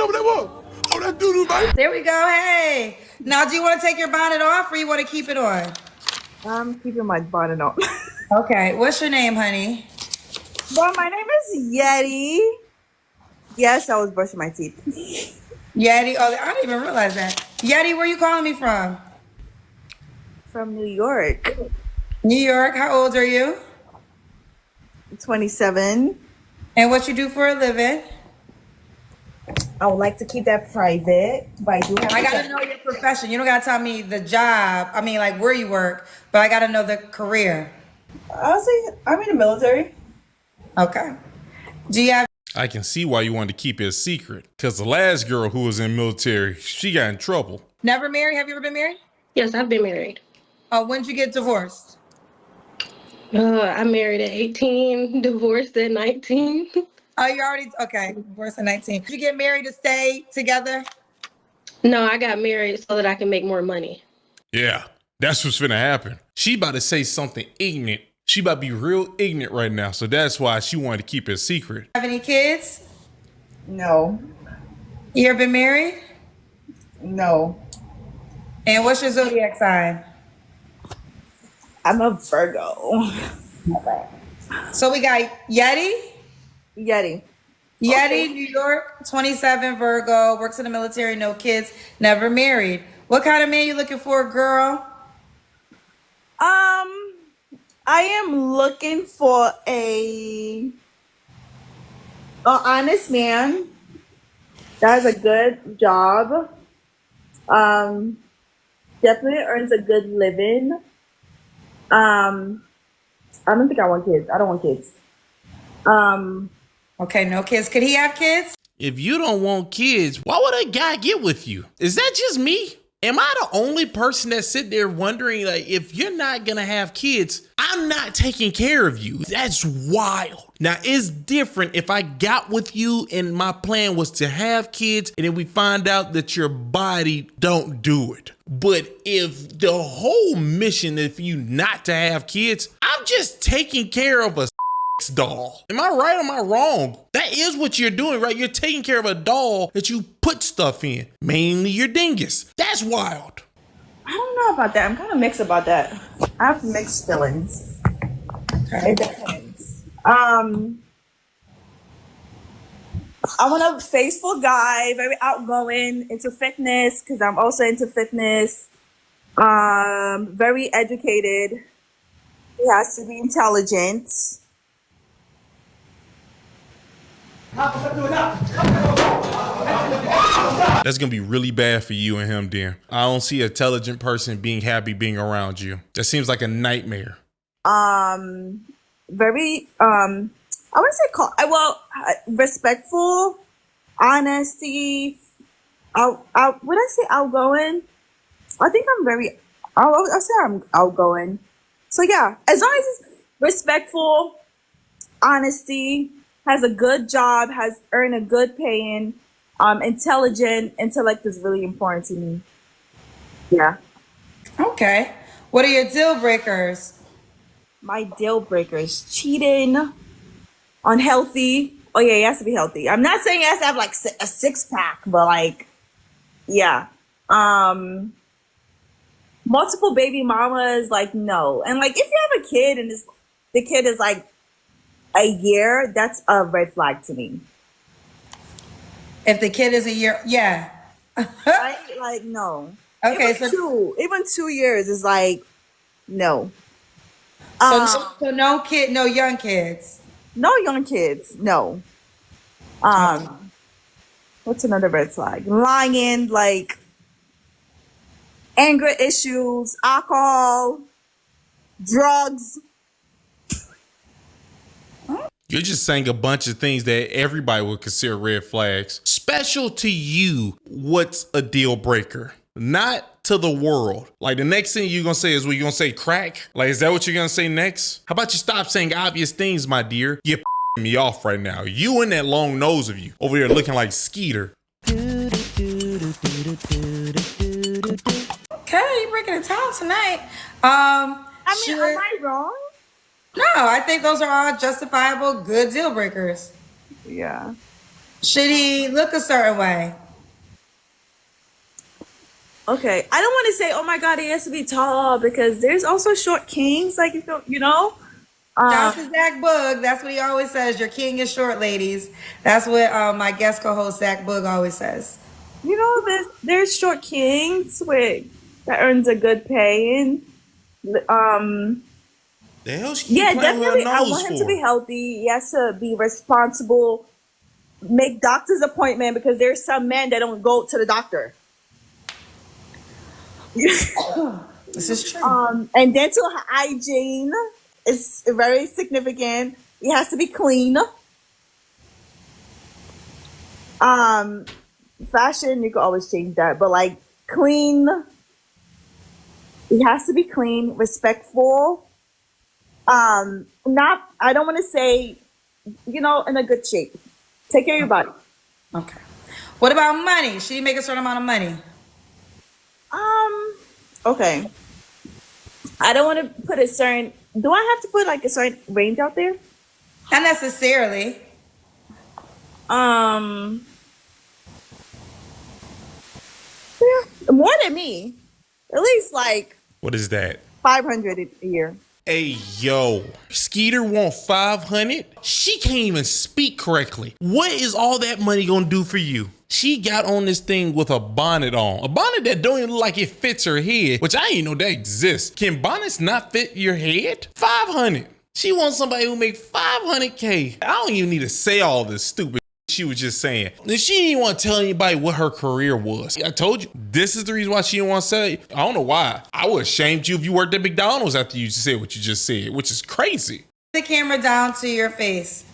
over that wall. Oh, that doo-doo, man. There we go. Hey. Now, do you want to take your bonnet off or you want to keep it on? I'm keeping my bonnet on. Okay. What's your name, honey? Well, my name is Yeti. Yes, I was brushing my teeth. Yeti. Oh, I didn't even realize that. Yeti, where you calling me from? From New York. New York. How old are you? 27. And what you do for a living? I would like to keep that private, but I do have. I gotta know your profession. You don't gotta tell me the job. I mean, like where you work, but I gotta know the career. I'll say I'm in the military. Okay. Do you have? I can see why you wanted to keep it a secret. Because the last girl who was in military, she got in trouble. Never married? Have you ever been married? Yes, I've been married. Oh, when did you get divorced? I married at 18, divorced at 19. Oh, you already okay. Divorced at 19. Did you get married to stay together? No, I got married so that I can make more money. Yeah, that's what's finna happen. She about to say something ignorant. She about to be real ignorant right now. So that's why she wanted to keep it a secret. Have any kids? No. You ever been married? No. And what's your zodiac sign? I'm a Virgo. So we got Yeti. Yeti. Yeti, Okay. New York, 27, Virgo, works in the military, no kids, never married. What kind of man you looking for, girl? I am looking for a honest man that has a good job. Definitely earns a good living. I don't think I want kids. I don't want kids. Okay, no kids. Could he have kids? If you don't want kids, why would a guy get with you? Is that just me? Am I the only person that's sitting there wondering, like, if you're not gonna have kids, I'm not taking care of you? That's wild. Now, it's different if I got with you and my plan was to have kids and then we find out that your body don't do it. But if the whole mission is for you not to have kids, I'm just taking care of a doll. Am I right or am I wrong? That is what you're doing, right? You're taking care of a doll that you put stuff in, mainly your dingus. That's wild. I don't know about that. I'm kind of mixed about that. I have mixed feelings. Okay. It depends. I want a faithful guy, very outgoing, into fitness, because I'm also into fitness. Very educated. He has to be intelligent. That's gonna be really bad for you and him, then. I don't see an intelligent person being happy being around you. That seems like a nightmare. Very I wouldn't say respectful, honesty. Would I say outgoing? I think I'll say I'm outgoing. So yeah, as long as it's respectful, honesty, has a good job, has earned a good paying, intelligent. Intellect is really important to me. Yeah. Okay. What are your deal breakers? My deal breakers: cheating, unhealthy. Oh yeah, he has to be healthy. I'm not saying he has to have like a 6-pack, but like, yeah. Multiple baby mamas, like no. And like, if you have a kid and the kid is like a year, that's a red flag to me. If the kid is a year, yeah. Right? Like no. Okay, Even 2 years is like no. So no kid, no young kids. No young kids. No. What's another red flag? Lying, like anger issues, alcohol, drugs. You're just saying a bunch of things that everybody would consider red flags. Special to you, what's a deal breaker? Not to the world. Like the next thing you're gonna say is, well, you're gonna say crack? Like, is that what you're gonna say next? How about you stop saying obvious things, my dear? You're me off right now. You and that long nose of you over there looking like Skeeter. Okay, you're breaking the time tonight. Am I wrong? No, I think those are all justifiable, good deal breakers. Yeah. Should he look a certain way? Okay, I don't want to say, oh my God, he has to be tall because there's also short kings. Like you know, Shout out to Zach Boog. That's what he always says. Your king is short, ladies. That's what my guest co-host Zach Boog always says. you know, there's short kings with that earns a good pay and The hell she keep yeah, playing with her definitely. I nose want him to for? be healthy. He has to be responsible. Make doctor's appointment because there's some men that don't go to the doctor. This is true. And dental hygiene is very significant. It has to be clean. Fashion, you can always change that, but like clean, it has to be clean, respectful. Not, I don't want to say, you know, in a good shape. Take care of your body. Okay. What about money? Should he make a certain amount of money? Okay. I don't want to put a certain, do I have to put like a certain range out there? Not necessarily. Yeah, more than me. At least like What is that? 500 a year. Hey, yo. Skeeter want 500? She can't even speak correctly. What is all that money gonna do for you? She got on this thing with a bonnet on. A bonnet that don't even look like it fits her head, which I didn't know that exists. Can bonnets not fit your head? 500. She wants somebody who make 500K. I don't even need to say all this stupid she was just saying. And she didn't even want to tell anybody what her career was. I told you, this is the reason why she didn't want to say it. I don't know why. I would have shamed you if you worked at McDonald's after you said what you just said, which is crazy. The camera down to your face.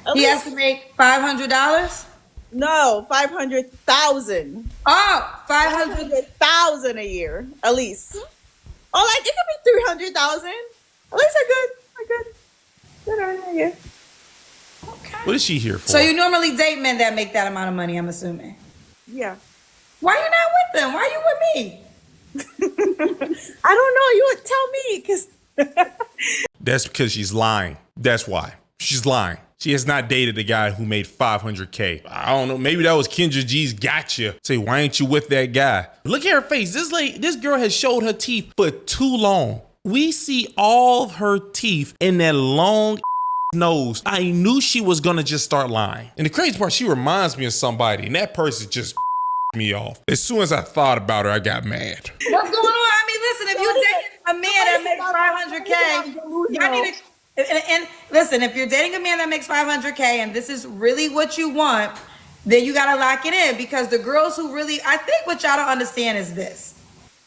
At He has least- to make $500? No, 500,000. Oh, 500. 500,000 a year, at least. Oh, like it could be 300,000. At least good earner a year. What is she here for? So you normally date men that make that amount of money, I'm assuming. Yeah. Why you not with them? Why you with me? I don't know. You would tell me because That's because she's lying. That's why. She's lying. She has not dated a guy who made 500K. I don't know. Maybe that was Kendra G's gotcha. Say, why ain't you with that guy? Look at her face. This girl has showed her teeth for too long. We see all of her teeth in that long nose. I knew she was gonna just start lying. And the crazy part, she reminds me of somebody, and that person just me off. As soon as I thought about her, I got mad. What's going on? I mean, listen, if you date a man that makes 500K, I need to. And listen, if you're dating a man that makes 500K and this is really what you want, then you gotta lock it in, because the girls who really, I think what y'all don't understand is this: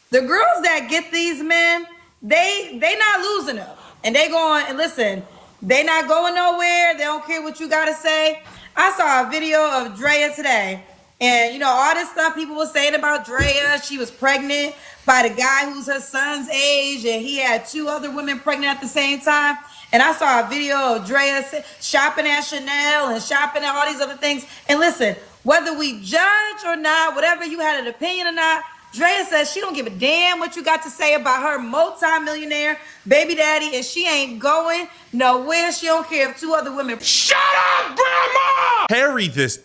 the girls that get these men, they not losing them, and they going, and listen, they not going nowhere. They don't care what you gotta say. I saw a video of Drea today, and you know all this stuff people were saying about Drea. She was pregnant by the guy who's her son's age, and he had 2 other women pregnant at the same time. And I saw a video of Drea shopping at Chanel and shopping at all these other things. And listen, whether we judge or not, whatever you had an opinion or not, Drea says she don't give a damn what you got to say about her multi-millionaire baby daddy, and she ain't going nowhere. She don't care if 2 other women Shut up, Grandma! Harry, this.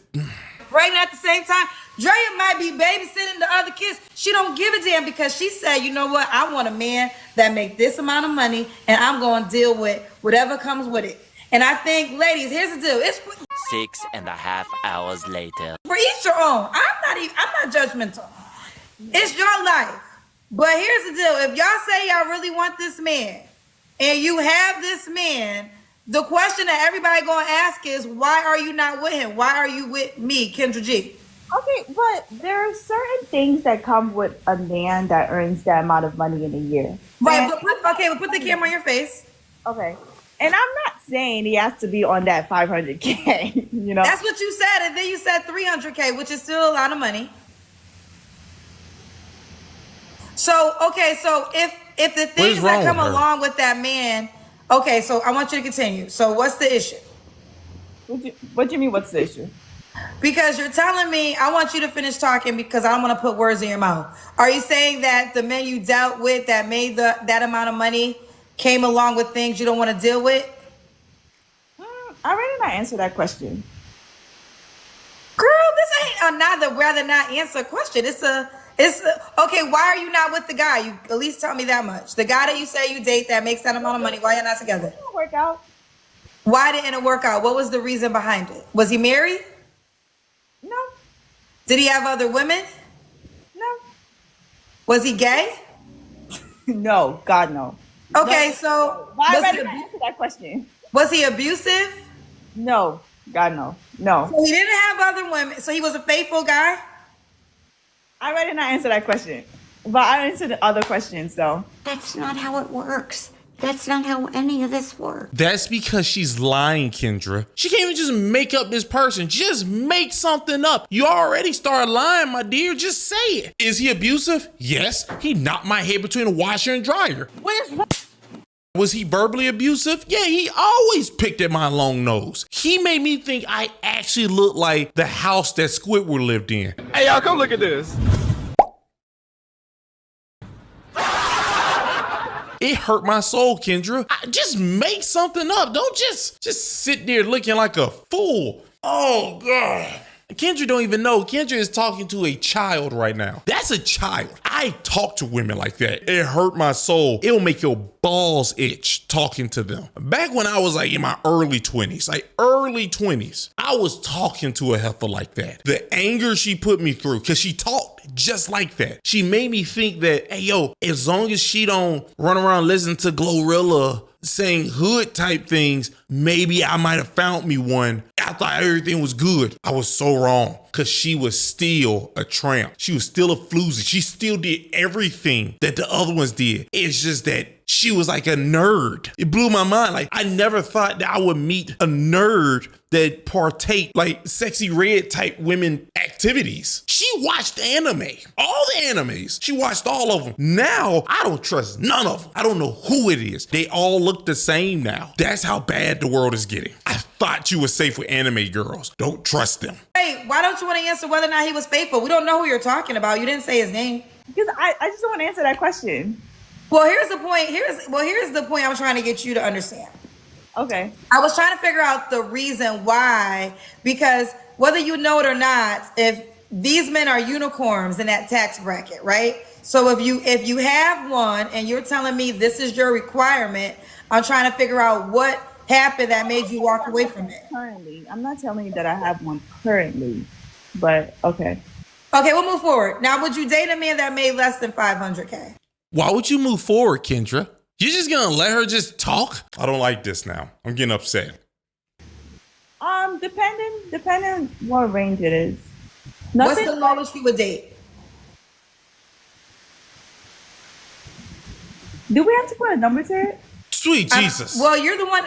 pregnant at the same time. Drea might be babysitting the other kids. She don't give a damn, because she said, you know what? I want a man that make this amount of money, and I'm going to deal with whatever comes with it. And I think, ladies, here's the deal. It's 6.5 hours later. for each your own. I'm not judgmental. It's your life. But here's the deal. If y'all say y'all really want this man, and you have this man, the question that everybody gonna ask is, why are you not with him? Why are you with me, Kendra G? okay, but there are certain things that come with a man that earns that amount of money in a year. Right, but put the camera on your face. Okay. And I'm not saying he has to be on that 500K, you know. That's what you said, and then you said 300K, which is still a lot of money. So, okay, so if the things that wrong come with her? along with that man, okay, so I want you to continue. So what's the issue? What do you mean, what's the issue? Because you're telling me, I want you to finish talking because I don't want to put words in your mouth. Are you saying that the men you dealt with that made that amount of money came along with things you don't want to deal with? I already not answer that question. I'd rather not answer a question. Okay. Why are you not with the guy? You at least tell me that much. The guy that you say you date that makes that amount of money. Why you're not together? It didn't work out. Why didn't it work out? What was the reason behind it? Was he married? No, Did he have other women? no, Was he gay? no. God, no. Okay, so Why rather not answer that question? was he abusive? No, God, no, no. So he didn't have other women. So he was a faithful guy? I rather not answer that question. But I answer the other questions though. That's not how it works. That's not how any of this works. That's because she's lying, Kendra. She can't even just make up this person. Just make something up. You already started lying, my dear. Just say it. Is he abusive? Yes. He knocked my head between a washer and dryer. Was he verbally abusive? Yeah, he always picked at my long nose. He made me think I actually looked like the house that Squidward lived in. Hey, y'all, come look at this. It hurt my soul, Kendra. Just make something up. Don't just sit there looking like a fool. Oh, God. Kendra don't even know. Kendra is talking to a child right now. That's a child. I talk to women like that. It hurt my soul. It'll make your balls itch talking to them. Back when I was like in my early 20s, I was talking to a heifer like that. The anger she put me through, because she talked just like that. She made me think that, hey, yo, as long as she don't run around listening to Glorilla saying hood type things, maybe I might have found me one. I thought everything was good. I was so wrong, because she was still a tramp. She was still a floozy. She still did everything that the other ones did. It's just that she was like a nerd. It blew my mind. Like, I never thought that I would meet a nerd that partake like sexy red type women activities. She watched anime, all the animes. She watched all of them. Now, I don't trust none of them. I don't know who it is. They all look the same now. That's how bad the world is getting. I thought you were safe with anime girls. Don't trust them. Hey, why don't you want to answer whether or not he was faithful? We don't know who you're talking about. You didn't say his name. Because I just don't want to answer that question. Well, here's the point. Here's the point I'm trying to get you to understand. Okay. I was trying to figure out the reason why, because whether you know it or not, if these men are unicorns in that tax bracket, right? So if you have one and you're telling me this is your requirement, I'm trying to figure out what happened that made you walk away from it. Currently, I'm not telling you that I have one currently, but okay. Okay, we'll move forward. Now, would you date a man that made less than 500K? Why would you move forward, Kendra? You're just gonna let her just talk? I don't like this now. I'm getting upset. Depending what range it is. What's the lowest you would date? Do we have to put a number to it? Sweet Jesus. Well, you're the one.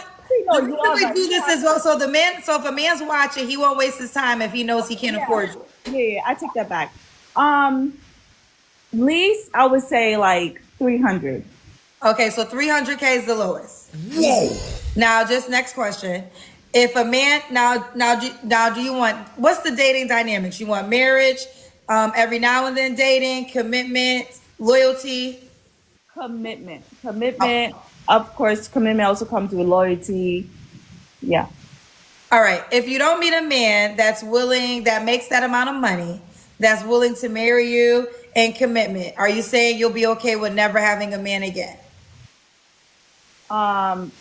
No, The reason we do this as well. So if a man's watching, he won't waste his time if he knows he can't afford you. Yeah, I take that back. Least I would say like 300. Okay, so 300K is the lowest. Whoa. Now, just next question. If a man do you want, what's the dating dynamics? You want marriage, every now and then dating, commitment, loyalty? Commitment. Of course, commitment also comes with loyalty. Yeah. All right. If you don't meet a man that makes that amount of money, that's willing to marry you and commitment, are you saying you'll be okay with never having a man again?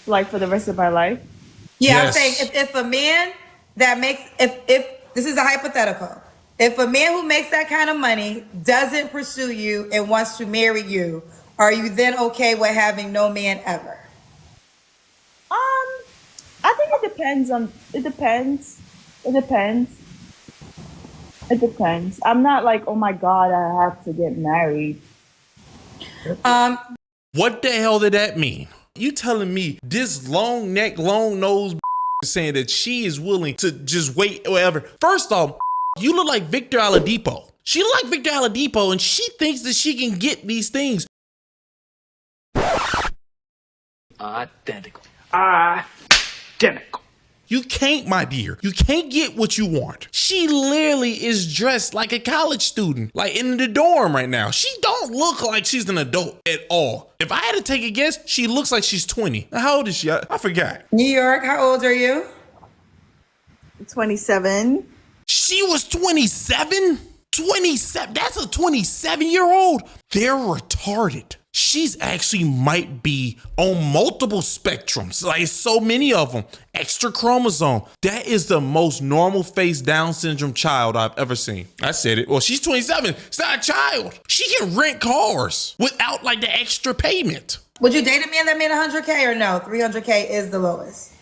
Like for the rest of my life? Yeah, Yes. I'm saying if a man that makes, if this is a hypothetical, if a man who makes that kind of money doesn't pursue you and wants to marry you, are you then okay with having no man ever? I think it depends. I'm not like, oh my God, I have to get married. What the hell did that mean? You telling me this long neck, long nose is saying that she is willing to just wait whatever? First off, you look like Victor Oladipo. She look like Victor Oladipo and she thinks that she can get these things. Identical. You can't, my dear. You can't get what you want. She literally is dressed like a college student, like in the dorm right now. She don't look like she's an adult at all. If I had to take a guess, she looks like she's 20. Now, how old is she? I forgot. New York, how old are you? 27. She was 27? 27? That's a 27-year-old? They're retarded. She's actually might be on multiple spectrums, like so many of them. Extra chromosome. That is the most normal face Down syndrome child I've ever seen. I said it. Well, she's 27. It's not a child. She can rent cars without like the extra payment. Would you date a man that made 100K or no? 300K is the lowest.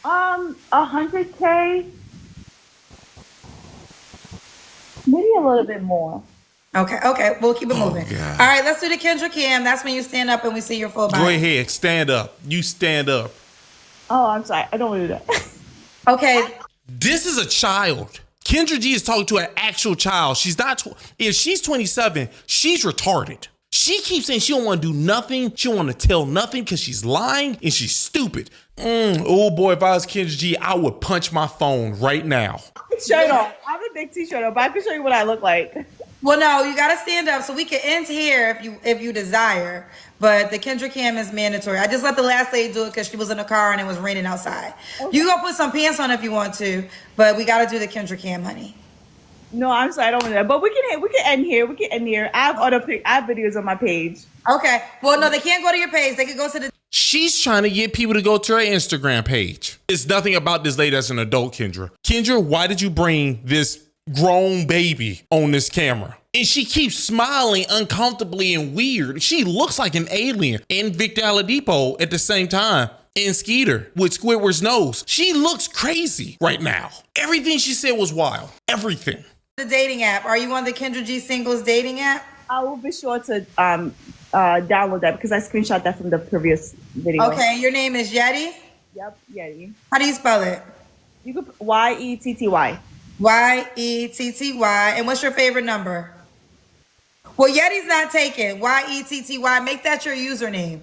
100K. Maybe a little bit more. Okay, we'll keep it moving. God. All right, let's do the Kendra Cam. That's when you stand up and we see your full body. Go ahead, stand up. You stand up. Oh, I'm sorry. I don't want to do that. Okay. This is a child. Kendra G is talking to an actual child. She's not, if she's 27, she's retarded. She keeps saying she don't want to do nothing. She don't want to tell nothing because she's lying and she's stupid. Oh boy, if I was Kendra G, I would punch my phone right now. Shirt on. I have a big t-shirt on, but I can show you what I look like. Well, no, you gotta stand up so we can end here if you desire. But the Kendra Cam is mandatory. I just let the last lady do it because she was in the car and it was raining outside. Okay. You go put some pants on if you want to, but we gotta do the Kendra Cam, honey. No, I'm sorry, I don't want that. But we can end here. We can end here. I have videos on my page. Okay. Well, no, they can't go to your page. They can go to the. She's trying to get people to go to her Instagram page. It's nothing about this lady as an adult, Kendra. Kendra, why did you bring this grown baby on this camera? And she keeps smiling uncomfortably and weird. She looks like an alien. And Victor Oladipo at the same time. And Skeeter with Squidward's nose. She looks crazy right now. Everything she said was wild. Everything. The dating app. Are you on the Kendra G Singles dating app? I will be sure to download that because I screenshot that from the previous video. Okay, your name is Yeti? Yep, Yeti. How do you spell it? You could Yetty. Yetty. And what's your favorite number? Well, Yeti's not taken. Yetty. Make that your username.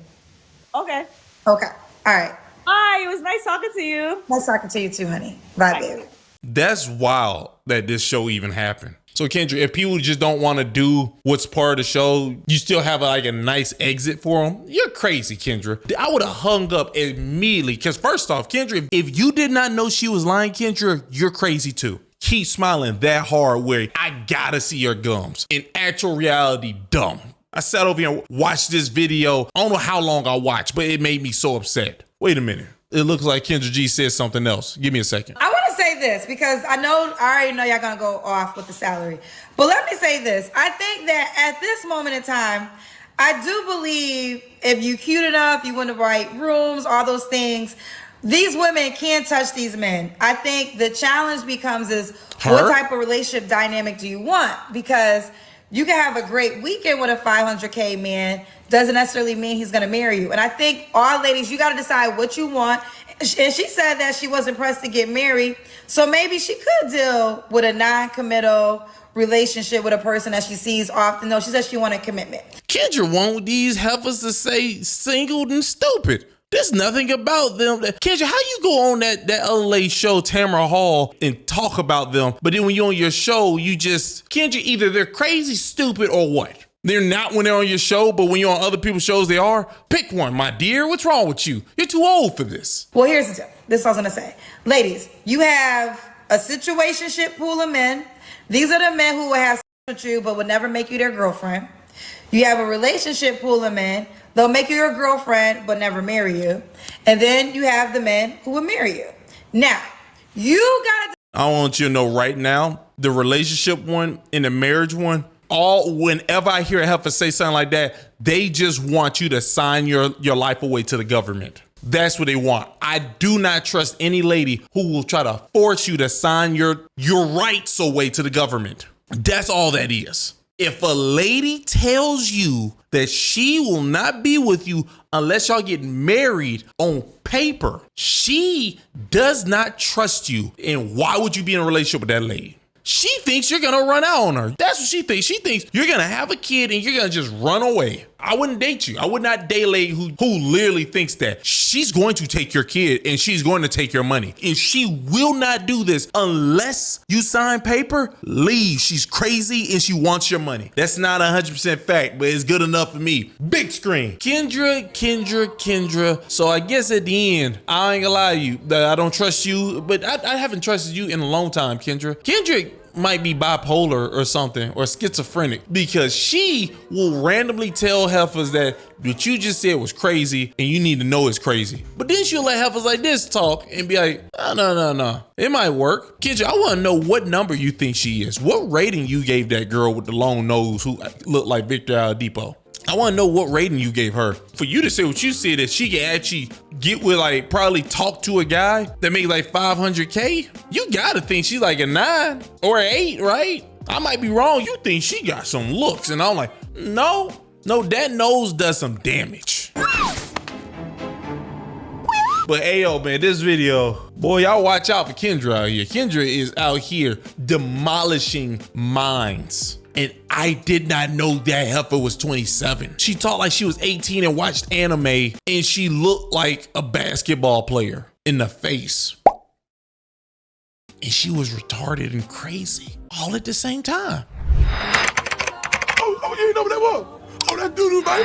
Okay. Okay. All right. Hi, it was nice talking to you. Nice talking to you too, honey. Bye, baby. That's wild that this show even happened. So Kendra, if people just don't want to do what's part of the show, you still have like a nice exit for them. You're crazy, Kendra. I would have hung up immediately. Because first off, Kendra, if you did not know she was lying, Kendra, you're crazy too. Keep smiling that hard where I gotta see your gums. In actual reality, dumb. I sat over here and watched this video. I don't know how long I watched, but it made me so upset. Wait a minute. It looks like Kendra G said something else. Give me a second. I want to say this because I already know y'all gonna go off with the salary. But let me say this. I think that at this moment in time, I do believe if you cute enough, you want the right rooms, all those things, these women can't touch these men. I think the challenge becomes is what type of relationship dynamic do you want? Because you can have a great weekend with a 500K man. Doesn't necessarily mean he's going to marry you. And I think all ladies, you got to decide what you want. And she said that she wasn't pressed to get married. So maybe she could deal with a non-committal relationship with a person that she sees often, though she says she wanted commitment. Kendra want these heifers to say single and stupid. There's nothing about them. Kendra, how you go on that LA show, Tamara Hall, and talk about them, but then when you're on your show, you just, Kendra, either they're crazy, stupid, or what? They're not when they're on your show, but when you're on other people's shows, they are? Pick one, my dear. What's wrong with you? You're too old for this. Well, here's the deal. This is what I was going to say. Ladies, you have a situationship pool of men. These are the men who will have sex with you, but will never make you their girlfriend. You have a relationship pool of men. They'll make you your girlfriend, but never marry you. And then you have the men who will marry you. Now, you got to... I want you to know right now, the relationship one and the marriage one, whenever I hear a heifer say something like that, they just want you to sign your life away to the government. That's what they want. I do not trust any lady who will try to force you to sign your rights away to the government. That's all that is. If a lady tells you that she will not be with you unless y'all get married on paper, she does not trust you. And why would you be in a relationship with that lady? She thinks you're going to run out on her. That's what she thinks. She thinks you're going to have a kid and you're going to just run away. I wouldn't date you. I would not date a lady who literally thinks that she's going to take your kid and she's going to take your money. And she will not do this unless you sign paper, leave. She's crazy and she wants your money. That's not 100% fact, but it's good enough for me. Big screen. Kendra. So I guess at the end, I ain't gonna lie to you, that I don't trust you, but I haven't trusted you in a long time, Kendra. Kendra might be bipolar or something, or schizophrenic, because she will randomly tell heifers that what you just said was crazy and you need to know it's crazy. But then she'll let heifers like this talk and be like, oh, no. It might work. Kendra, I want to know what number you think she is. What rating you gave that girl with the long nose who looked like Victor Oladipo? I want to know what rating you gave her. For you to say what you said, that she can actually get with, like, probably talk to a guy that makes like 500K, you gotta think she's like a 9 or an 8, right? I might be wrong. You think she got some looks, and I'm like, no, that nose does some damage. But ayo, man, this video, boy, y'all watch out for Kendra out here. Kendra is out here demolishing minds. And I did not know that heifer was 27. She talked like she was 18 and watched anime, and she looked like a basketball player in the face. And she was retarded and crazy all at the same time. Oh, you ain't know what that was? Oh, that doo-doo, man.